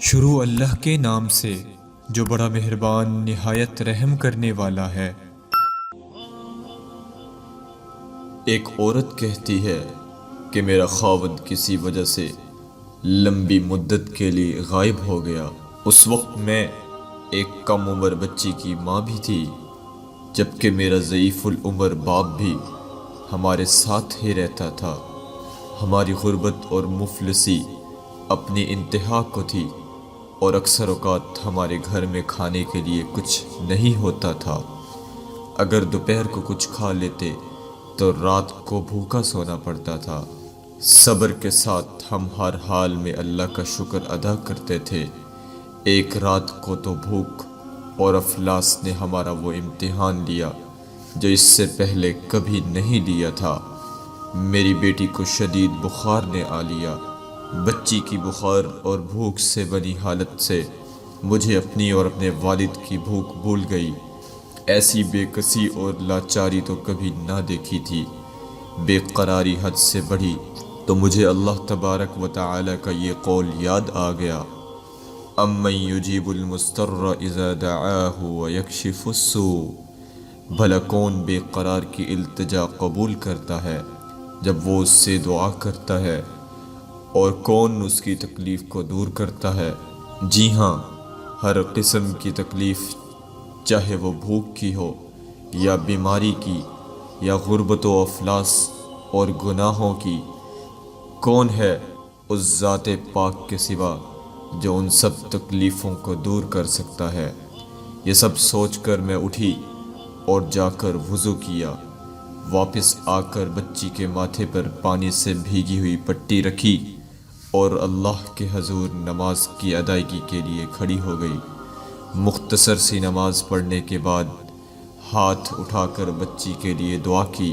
شروع اللہ کے نام سے جو بڑا مہربان نہایت رحم کرنے والا ہے۔ ایک عورت کہتی ہے کہ میرا خاوند کسی وجہ سے لمبی مدت کے لیے غائب ہو گیا۔ اس وقت میں ایک کم عمر بچی کی ماں بھی تھی، جبکہ میرا ضعیف العمر باپ بھی ہمارے ساتھ ہی رہتا تھا۔ ہماری غربت اور مفلسی اپنی انتہا کو تھی اور اکثر اوقات ہمارے گھر میں کھانے کے لیے کچھ نہیں ہوتا تھا۔ اگر دوپہر کو کچھ کھا لیتے تو رات کو بھوکا سونا پڑتا تھا۔ صبر کے ساتھ ہم ہر حال میں اللہ کا شکر ادا کرتے تھے۔ ایک رات کو تو بھوک اور افلاس نے ہمارا وہ امتحان لیا جو اس سے پہلے کبھی نہیں لیا تھا۔ میری بیٹی کو شدید بخار نے آ لیا۔ بچی کی بخار اور بھوک سے بنی حالت سے مجھے اپنی اور اپنے والد کی بھوک بھول گئی۔ ایسی بے کسی اور لاچاری تو کبھی نہ دیکھی تھی۔ بے قراری حد سے بڑھی تو مجھے اللہ تبارک و تعالی کا یہ قول یاد آ گیا، امن یجیب المضطر اذا دعاہ ویکشف السوء۔ بھلا کون بے قرار کی التجا قبول کرتا ہے جب وہ اس سے دعا کرتا ہے، اور کون اس کی تکلیف کو دور کرتا ہے؟ جی ہاں، ہر قسم کی تکلیف، چاہے وہ بھوک کی ہو یا بیماری کی یا غربت و افلاس اور گناہوں کی، کون ہے اس ذات پاک کے سوا جو ان سب تکلیفوں کو دور کر سکتا ہے؟ یہ سب سوچ کر میں اٹھی اور جا کر وضو کیا۔ واپس آ کر بچی کے ماتھے پر پانی سے بھیگی ہوئی پٹی رکھی اور اللہ کے حضور نماز کی ادائیگی کے لیے کھڑی ہو گئی۔ مختصر سی نماز پڑھنے کے بعد ہاتھ اٹھا کر بچی کے لیے دعا کی،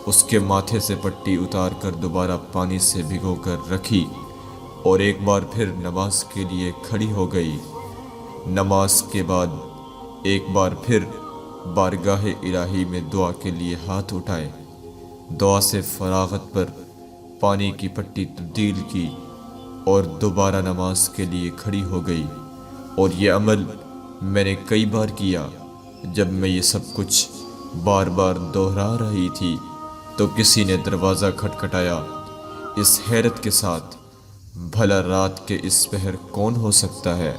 اس کے ماتھے سے پٹی اتار کر دوبارہ پانی سے بھگو کر رکھی اور ایک بار پھر نماز کے لیے کھڑی ہو گئی۔ نماز کے بعد ایک بار پھر بارگاہ الہی میں دعا کے لیے ہاتھ اٹھائے، دعا سے فراغت پر پانی کی پٹی تبدیل کی اور دوبارہ نماز کے لیے کھڑی ہو گئی۔ اور یہ عمل میں نے کئی بار کیا۔ جب میں یہ سب کچھ بار بار دہرا رہی تھی تو کسی نے دروازہ کھٹکھٹایا، اس حیرت کے ساتھ، بھلا رات کے اس پہر کون ہو سکتا ہے؟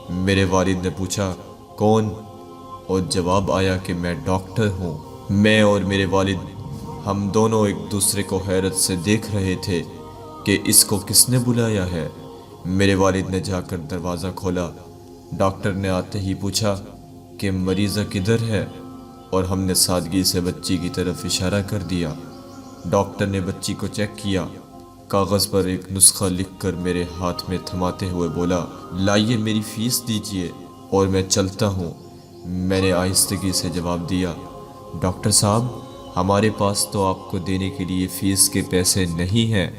میرے والد نے پوچھا، کون؟ اور جواب آیا کہ میں ڈاکٹر ہوں۔ میں اور میرے والد ہم دونوں ایک دوسرے کو حیرت سے دیکھ رہے تھے کہ اس کو کس نے بلایا ہے۔ میرے والد نے جا کر دروازہ کھولا۔ ڈاکٹر نے آتے ہی پوچھا کہ مریضہ کدھر ہے، اور ہم نے سادگی سے بچی کی طرف اشارہ کر دیا۔ ڈاکٹر نے بچی کو چیک کیا، کاغذ پر ایک نسخہ لکھ کر میرے ہاتھ میں تھماتے ہوئے بولا، لائیے میری فیس دیجیے اور میں چلتا ہوں۔ میں نے آہستگی سے جواب دیا، ڈاکٹر صاحب، ہمارے پاس تو آپ کو دینے کے لیے فیس کے پیسے نہیں ہیں،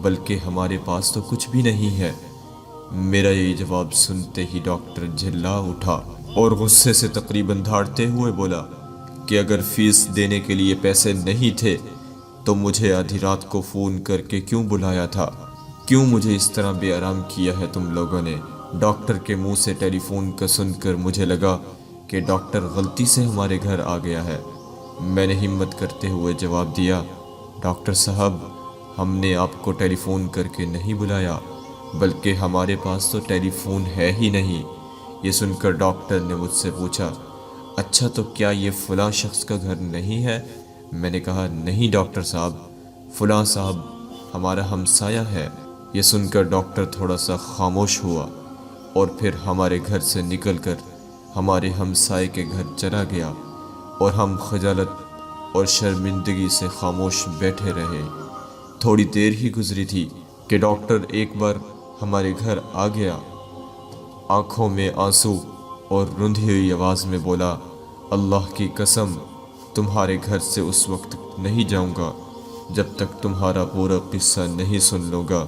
بلکہ ہمارے پاس تو کچھ بھی نہیں ہے۔ میرا یہ جواب سنتے ہی ڈاکٹر جھلا اٹھا اور غصے سے تقریباً دھاڑتے ہوئے بولا کہ اگر فیس دینے کے لیے پیسے نہیں تھے تو مجھے آدھی رات کو فون کر کے کیوں بلایا تھا؟ کیوں مجھے اس طرح بے آرام کیا ہے تم لوگوں نے؟ ڈاکٹر کے منہ سے ٹیلی فون کا سن کر مجھے لگا کہ ڈاکٹر غلطی سے ہمارے گھر آ گیا ہے۔ میں نے ہمت کرتے ہوئے جواب دیا، ڈاکٹر صاحب، ہم نے آپ کو ٹیلی فون کر کے نہیں بلایا، بلکہ ہمارے پاس تو ٹیلی فون ہے ہی نہیں۔ یہ سن کر ڈاکٹر نے مجھ سے پوچھا، اچھا تو کیا یہ فلاں شخص کا گھر نہیں ہے؟ میں نے کہا، نہیں ڈاکٹر صاحب، فلاں صاحب ہمارا ہمسایہ ہے۔ یہ سن کر ڈاکٹر تھوڑا سا خاموش ہوا اور پھر ہمارے گھر سے نکل کر ہمارے ہمسائے کے گھر چلا گیا اور ہم خجالت اور شرمندگی سے خاموش بیٹھے رہے۔ تھوڑی دیر ہی گزری تھی کہ ڈاکٹر ایک بار ہمارے گھر آ گیا، آنکھوں میں آنسو اور رندھی ہوئی آواز میں بولا، اللہ کی قسم، تمہارے گھر سے اس وقت نہیں جاؤں گا جب تک تمہارا پورا قصہ نہیں سن لوں گا۔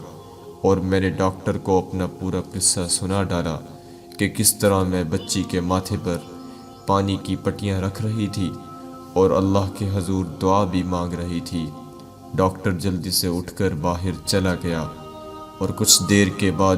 اور میں نے ڈاکٹر کو اپنا پورا قصہ سنا ڈالا کہ کس طرح میں بچی کے ماتھے پر پانی کی پٹیاں رکھ رہی تھی اور اللہ کے حضور دعا بھی مانگ رہی تھی۔ ڈاکٹر جلدی سے اٹھ کر باہر چلا گیا اور کچھ دیر کے بعد